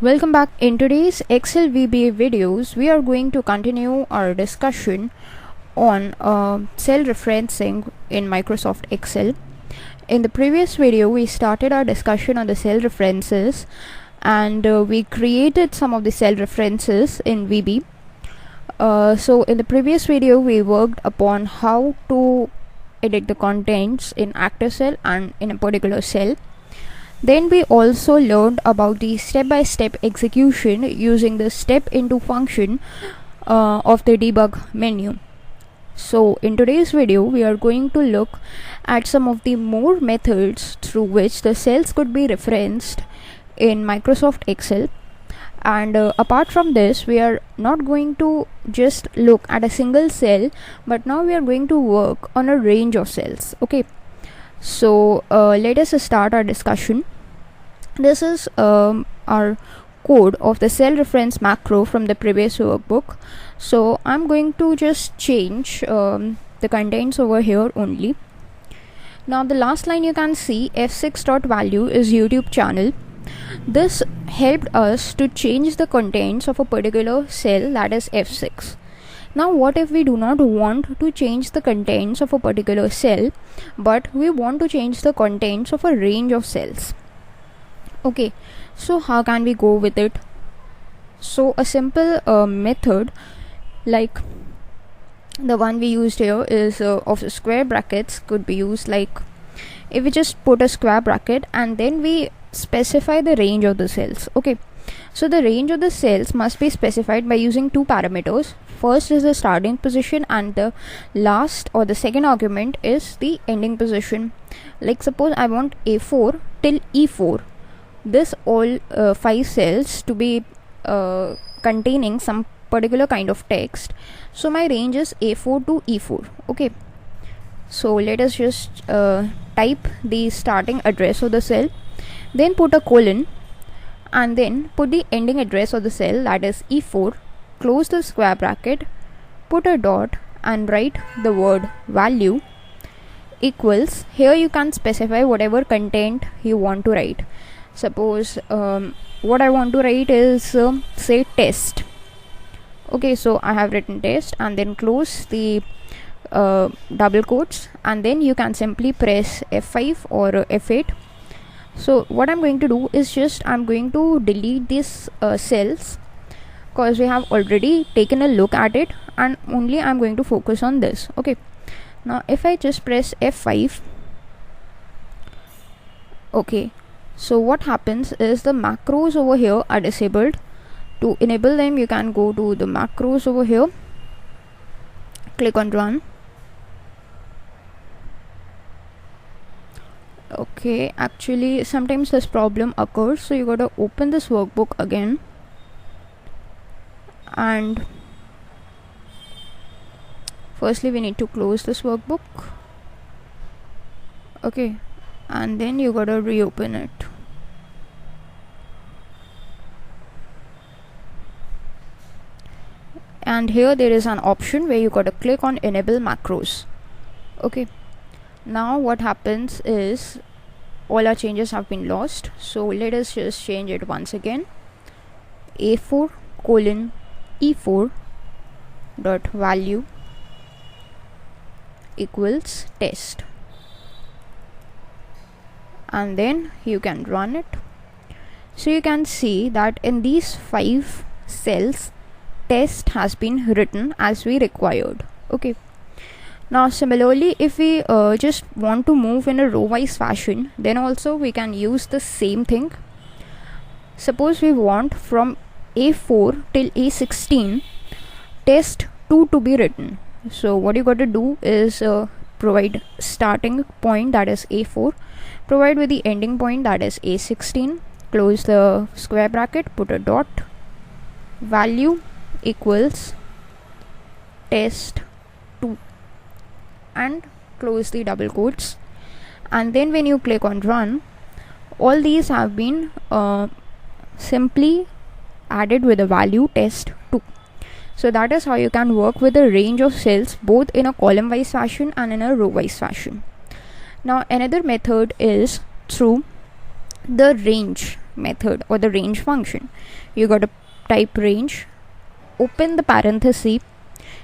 Welcome back. In today's Excel VBA videos, we are going to continue our discussion on cell referencing in Microsoft Excel. In the previous video, we started our discussion on the cell references and we created some of the cell references in VB. So in the previous video, we worked upon how to edit the contents in active cell and in a particular cell. Then we also learned about the step-by-step execution using the step into function of the debug menu. So in today's video, we are going to look at some of the more methods through which the cells could be referenced in Microsoft Excel. And apart from this, we are not going to just look at a single cell, but now we are going to work on a range of cells. Okay, so let us start our discussion. This is our code of the cell reference macro from the previous workbook. So I'm going to just change the contents over here only. Now the last line you can see f6.value is YouTube channel. This helped us to change the contents of a particular cell, that is f6. Now what if we do not want to change the contents of a particular cell, but we want to change the contents of a range of cells? Okay, so how can we go with it? So a simple method like the one we used here is of square brackets could be used. Like if we just put a square bracket and then we specify the range of the cells. Okay, so the range of the cells must be specified by using two parameters. First is the starting position and the last or the second argument is the ending position. Like suppose I want A4 till E4. This all 5 cells to be containing some particular kind of text. So my range is A4 to E4. Okay, so let us just type the starting address of the cell, then put a colon and then put the ending address of the cell, that is E4, close the square bracket, put a dot and write the word value equals. Here you can specify whatever content you want to write. Suppose what I want to write is say test. Okay, so I have written test and then close the double quotes and then you can simply press F5 or F8. So what I'm going to do is just I'm going to delete these cells because we have already taken a look at it and only I'm going to focus on this. Okay, now if I just press F5, okay, so what happens is the macros over here are disabled. To enable them, you can go to the macros over here, click on run. Okay, actually sometimes this problem occurs, so you gotta open this workbook again and firstly we need to close this workbook. Okay, and then you gotta reopen it. And here there is an option where you gotta click on enable macros. Okay, now what happens is all our changes have been lost, so let us just change it once again. A4 colon E4 dot value equals test, and then you can run it. So you can see that in these 5 cells test has been written as we required. Okay, now similarly if we just want to move in a row wise fashion, then also we can use the same thing. Suppose we want from A4 till A16 test 2 to be written. So what you got to do is provide starting point, that is A4, provide with the ending point, that is A16, close the square bracket, put a dot, value equals test 2 and close the double quotes, and then when you click on run, all these have been simply added with the value test 2. So that is how you can work with a range of cells both in a column wise fashion and in a row wise fashion. Now another method is through the range method or the range function. You got to type range, open the parenthesis.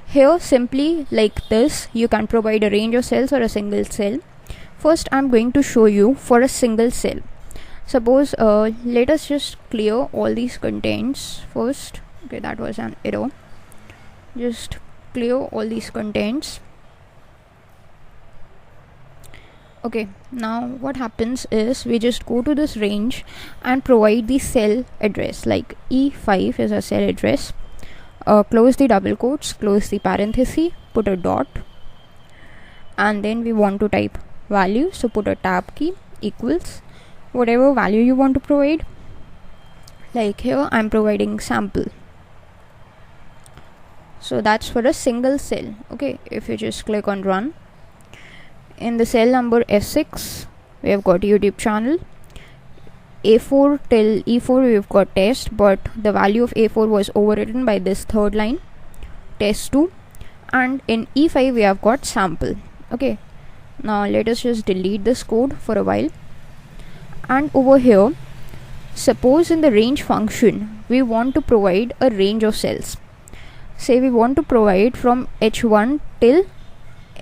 Here simply like this you can provide a range of cells or a single cell. First I'm going to show you for a single cell. Suppose let us just clear all these contents first. Okay, that was an error. Just clear all these contents. Okay, now what happens is we just go to this range and provide the cell address, like E5 is a cell address. Close the double quotes, close the parenthesis, put a dot, and then we want to type value, so put a tab key, equals whatever value you want to provide. Like here I'm providing sample, so that's for a single cell. Okay, if you just click on run, in the cell number F6 we have got YouTube channel. A4 till E4 we've got test, but the value of A4 was overwritten by this third line, test2, and in E5 we have got sample. Okay, now let us just delete this code for a while. And over here, suppose in the range function we want to provide a range of cells. Say we want to provide from H1 till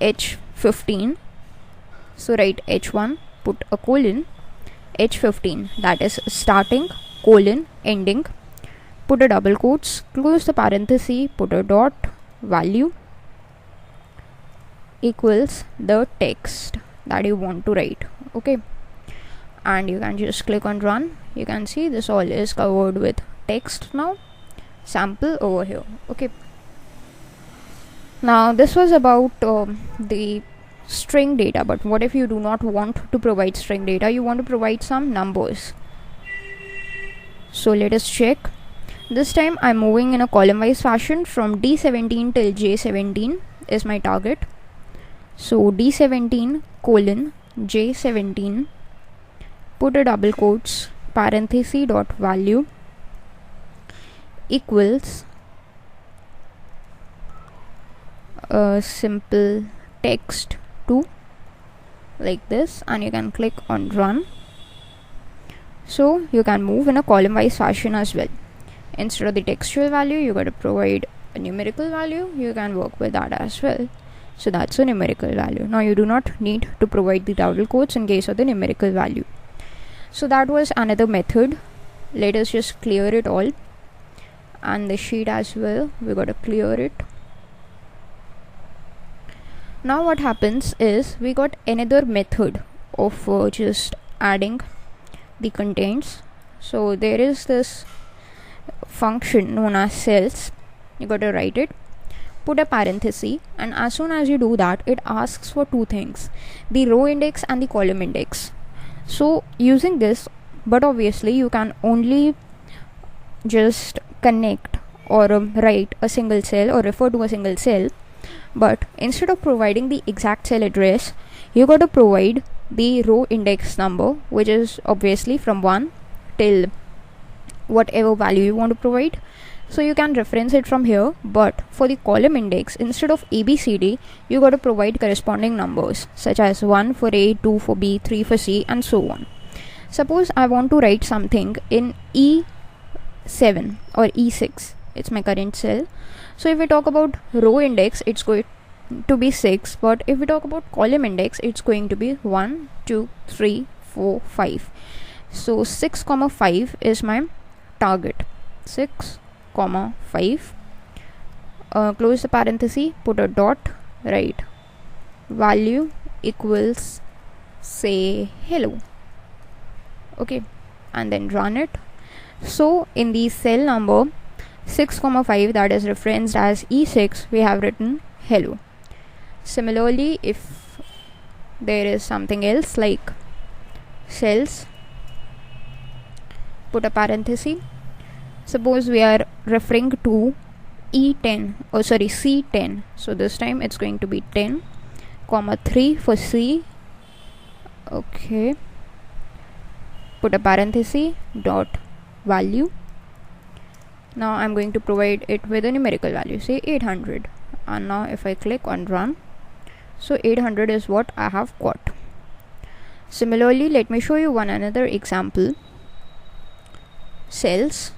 H15. So write H1, put a colon, H15, that is starting, colon, ending, put a double quotes, close the parenthesis, put a dot, value, equals the text that you want to write. Okay, and you can just click on run. You can see this all is covered with text now, sample over here. Okay, now this was about the string data, but what if you do not want to provide string data, you want to provide some numbers? So let us check. This time I'm moving in a column wise fashion from D17 till J17 is my target. So D17 colon J17, put a double quotes, parenthesis dot value, equals a simple text 2, like this, and you can click on run. So you can move in a column wise fashion as well. Instead of the textual value you got to provide a numerical value. You can work with that as well. So that's a numerical value. Now you do not need to provide the double quotes in case of the numerical value. So that was another method. Let us just clear it all, and the sheet as well, we got to clear it. Now what happens is we got another method of just adding the contents. So there is this function known as cells. You got to write it, put a parenthesis, and as soon as you do that it asks for two things, the row index and the column index. So using this, but obviously you can only just connect or write a single cell or refer to a single cell. But instead of providing the exact cell address, you got to provide the row index number, which is obviously from 1 till whatever value you want to provide. So you can reference it from here, but for the column index, instead of ABCD, you got to provide corresponding numbers such as 1 for A, 2 for B, 3 for C, and so on. Suppose I want to write something in E7 or E6, it's my current cell. So if we talk about row index, it's going to be 6, but if we talk about column index, it's going to be 1, 2, 3, 4, 5. So 6, 5 is my target. 6, 5. Close the parenthesis, put a dot, write value equals, say hello. Okay, and then run it. So in the cell number 6, 5, that is referenced as E6, we have written hello. Similarly, if there is something else like cells, put a parenthesis. Suppose we are referring to E10, or sorry, C10. So this time it's going to be 10, 3 for C. Okay. Put a parenthesis, dot value. Now I'm going to provide it with a numerical value, say 800. And now if I click on run, so 800 is what I have got. Similarly, let me show you one another example. cells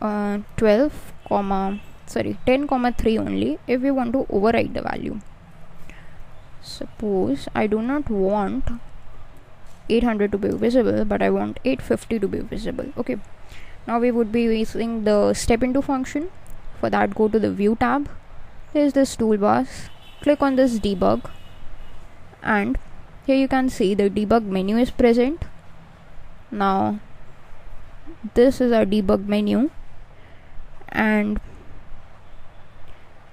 10,3 only if we want to overwrite the value. Suppose I do not want 800 to be visible, but I want 850 to be visible. Okay, now we would be using the step into function. For that, go to the view tab. There's this toolbars, click on this debug, and here you can see the debug menu is present. Now this is our debug menu, and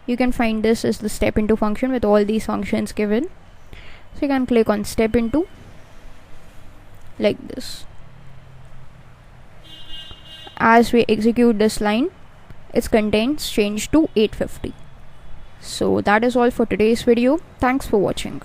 you can find this is the step into function with all these functions given. So you can click on step into like this. As we execute this line, its contents change to 850. So that is all for today's video. Thanks for watching.